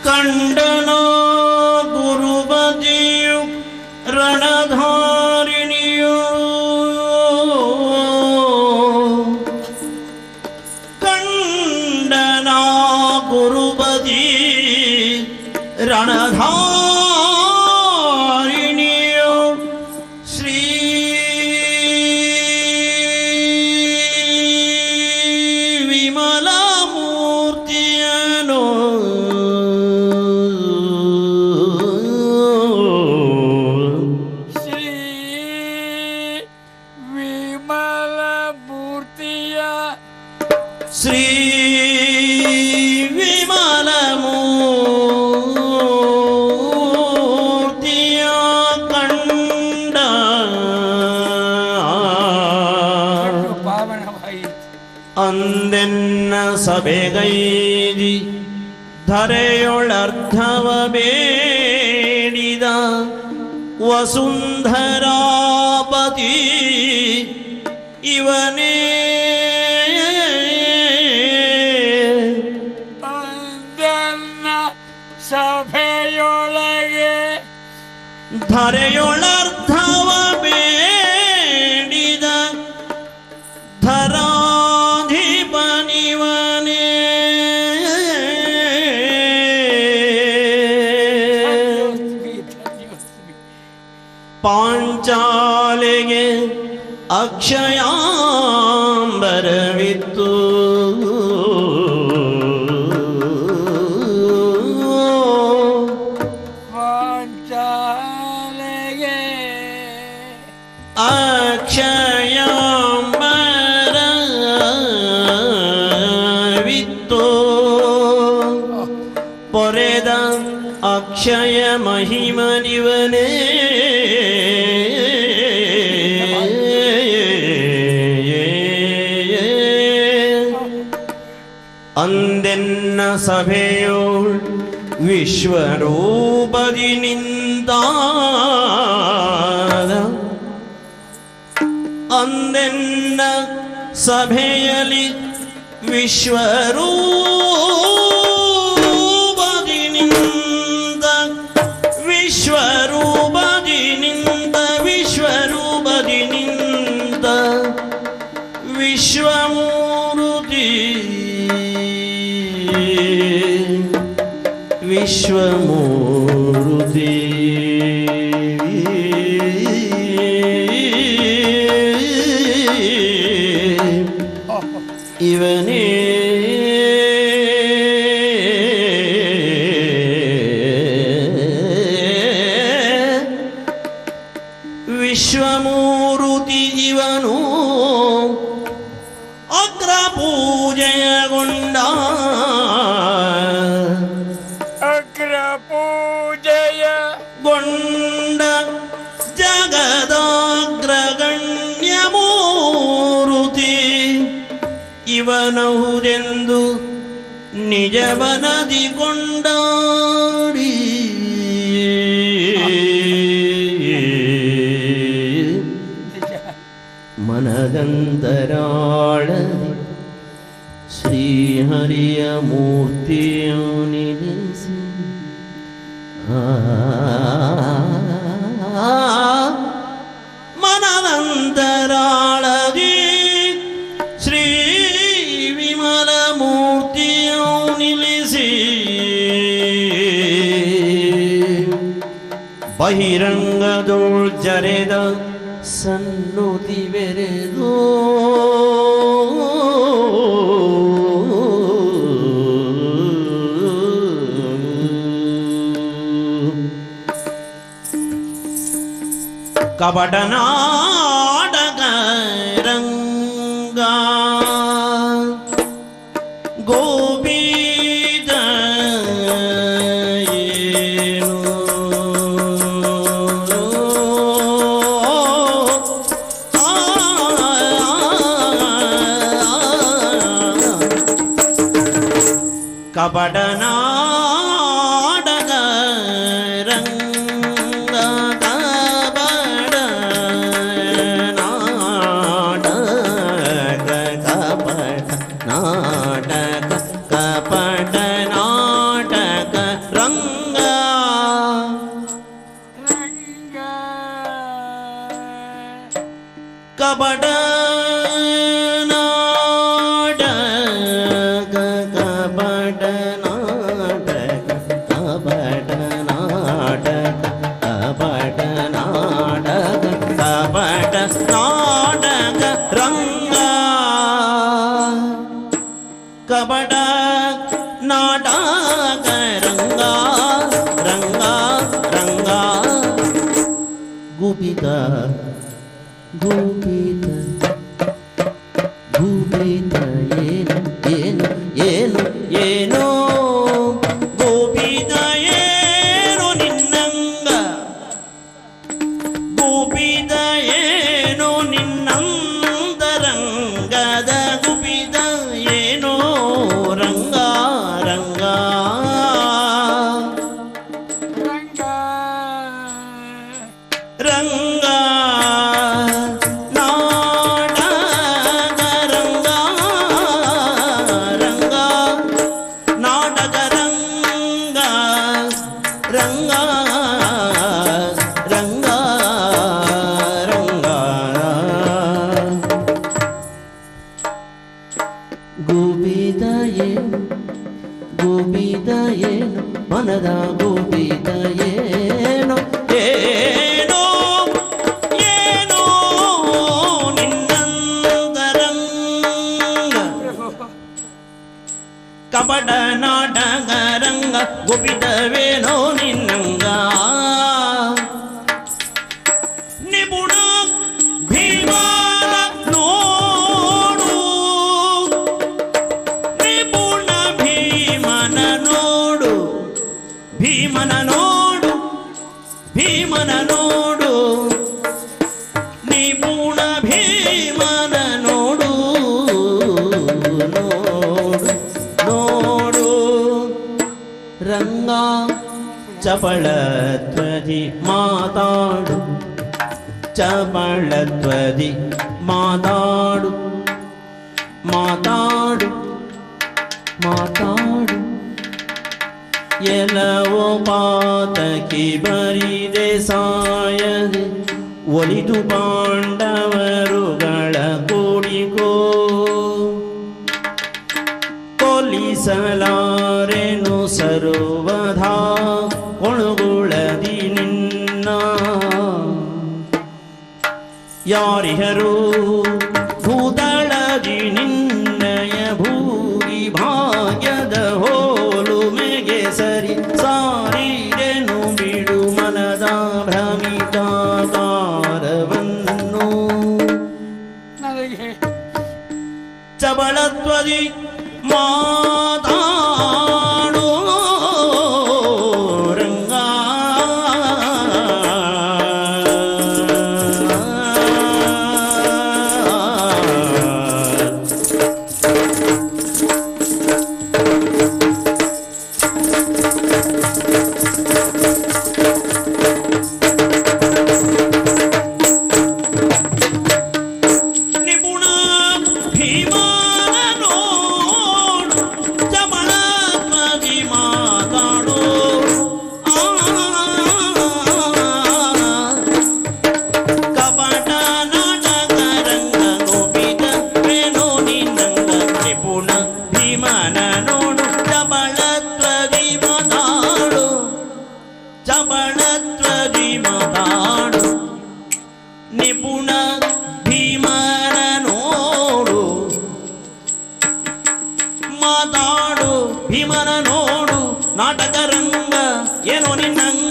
ಕಂಡನೋ ಗುರುಬದಿಯು ರಣಧಾರಿಣಿಯು ಕಂಡನ ಗುರುಬದಿ ರಣಧಾರಿಣಿಯು ಶ್ರೀ ವಿಮಲ ಮೂರ್ತಿಯನು ಶ್ರೀ ವಿಮಲ ಮೂರ್ತಿಯ ಶ್ರೀ ವಿಮಲ ಮೂರ್ತಿಯ ಕಂಡ ಪಾವನವಾಯಿತು. ಅಂದೆನ್ನ ಸಭೆಗೈದಿ ಧರೆಯೊಳರ್ಧವ ಬೇಡಿದ ವಸುಂಧರಾಪತಿ ಇವನೇ ಅಂದನ್ನ ಸಭೆಯೊಳಗೆ ಧರೆಯೊಳರ್ಧವ ಬೇಡಿದ ಧರಾಧಿಪನಿವನೇ ಪಾಂಚಾಲೆಗೆ ಅಕ್ಷಯಾಂಬರವಿತ್ತು ಪಾಂಚಾಲೆಗೆ ಅಕ್ಷಯಾಂಬರವಿತ್ತು ಪೊರೆದ ಅಕ್ಷಯ ಮಹಿಮನಿವನೇ ಅಂದೆನ್ನ ಸಭೆಯೋಳ್ ವಿಶ್ವರೂಪದಿ ನಿಂತಾದ ಅಂದೆನ್ನ ಸಭೆಯಲ್ಲಿ ವಿಶ್ವರೂಪದಿ ನಿಂತ ವಿಶ್ವರೂಪದಿ ನಿಂತ ವಿಶ್ವರೂಪದಿ ನಿಂತ ವಿಶ್ವಮೂರ್ತಿ ವಿಶ್ವಮೂರ್ತಿ ಇವನೇ ವಿಶ್ವಮೂರ್ತಿ ಇವನು ಅಗ್ರ ಪೂಜೆಯಗೊಂಡ ಅಗ್ರ ಪೂಜೆಯ ಗೊಂಡ ಜಗದಾಗ್ರಗಣ್ಯ ಮೂರುತಿ ಇವನಹುದೆಂದು ನಿಜವನದಿ ಕೊಂಡಾಡಿ ಮನಗಂತರಾಳ ಶ್ರೀಹರಿಯ ಮೂರ್ತಿಯು ನಿಲ್ಲಿಸಿ ಮನದಂತರಾಳದಿ ಶ್ರೀ ವಿಮಲ ಮೂರ್ತಿಯು ನಿಲ್ಲಿಸಿ ಬಹಿರಂಗದೋಳ್ ಜರೆದ ಸನ್ನುತಿ ಬೆರೆದು ಕಪಟನಾಟಕ ರಂಗ ಗೋಪೀತ ಏನು ಕಪಟನಾಟಕ ರಂಗ ಕಪಟ ನಾಟಕ ಕಪಟ ನಾಟಕ ಕಪಟ ನಾಟಕ ರಂಗ ರಂಗ ಕಪಟ ನಾಟಕ ಕಪಟ ನಾಟಕ ಕಪಟ ನಾಟಕ ಕಪಟ ನಾಟಕ ಕಪಟ ನಾಟಕ ರಂಗ ಕಪಟ ನಾಟಕ ರಂಗ ರಂಗ ರಂಗ ಗುಪಿತ ಗುಪಿತ ಗುಪಿತ ಏನು ಏನು ಏನು ಗುಪಿತ ಏನು ನಿನ್ನಂಗ ಗುಪಿತ ಏನು ನಿನ್ನಂತರಂಗದ ಗುಪಿತ ಏನೋ ರಂಗ ರಂಗ ರಂಗ ರಂಗ ನಾಟಕ ರಂಗ ರಂಗ ನಾಟಕ ರಂಗ ರಂಗ ರಂಗ ರಂಗ ಗುಬಿದ ಏನು ಗುಬಿದ ಏನು ಮನದ ಗುಬಿದ ಏನು ಏನೋ ಏನೋ ನಿನ್ನಂತರಂಗ ಕಪಟ ನಾಟಕ ರಂಗ ಗುಪಿತವೇನೋ ನಿನ್ನಂಗ ನಿಪುಣ ಭೀಮನ ನೋಡು ನಿಪುಣ ಭೀಮನ ನೋಡು ಭೀಮನ ನೋಡು ಭೀಮನ ನೋಡು ನಿಪುಣ ಭೀಮನ ನೋಡು ನೋಡು ನೋಡು ರಂಗ ಚಪಳತ್ವದಿ ಮಾತಾಡು ಚಪಳತ್ವದಿ ಮಾತಾಡು ಮಾತಾಡು ಮಾತಾಡು ಎಲ್ಲವೋ ಪಾತಕಿ ಬರಿದೆ ಸಾಯದೆ ಒಲಿದು ಪಾಂಡವರುಗಳ ಕೂಡಿಕೋ ಕೊಲಿಸಲಾರೆನು ಸರ್ವಧಾ ಒಣಗುಳದಿ ನಿನ್ನ ಯಾರಿಹರು ಭೂತಳದಿ ನಿನ್ನಯ ಭೂರಿ ಭಾಗ್ಯದ ಹೋಲುಮೆಗೆ ಸರಿ ಸಾರಿರೆನು ಬಿಡು ಮನದ ಭ್ರಮಿತಾಕಾರವನ್ನು ನನಗೆ ಚಬಳತ್ವದಿ ಮಾತಾಡು ರಂಗ ನಿಪುಣ ಭೀಮನ ನೋಡು ಚಪಳತ್ವದಿ ಮಾತಾಡು ಕಪಟ ನಾಟಕ ರಂಗ ಗೋಪಿತವೇನೋ ನಿನ್ನಂಗ ನಿಪುಣ ಭೀಮನ ನೋಡು ಚಪಳತ್ವದಿ ಮಾತಾಡು ಚಪಳತ್ವದಿ ಮಾತಾಡು ನಿಪುಣ ಭೀಮನ ನೋಡು ಮಾತಾಡು ಭೀಮನ ನೋಡು ನಾಟಕ ರಂಗ ಏನೋ ನಿನ್ನಂಗ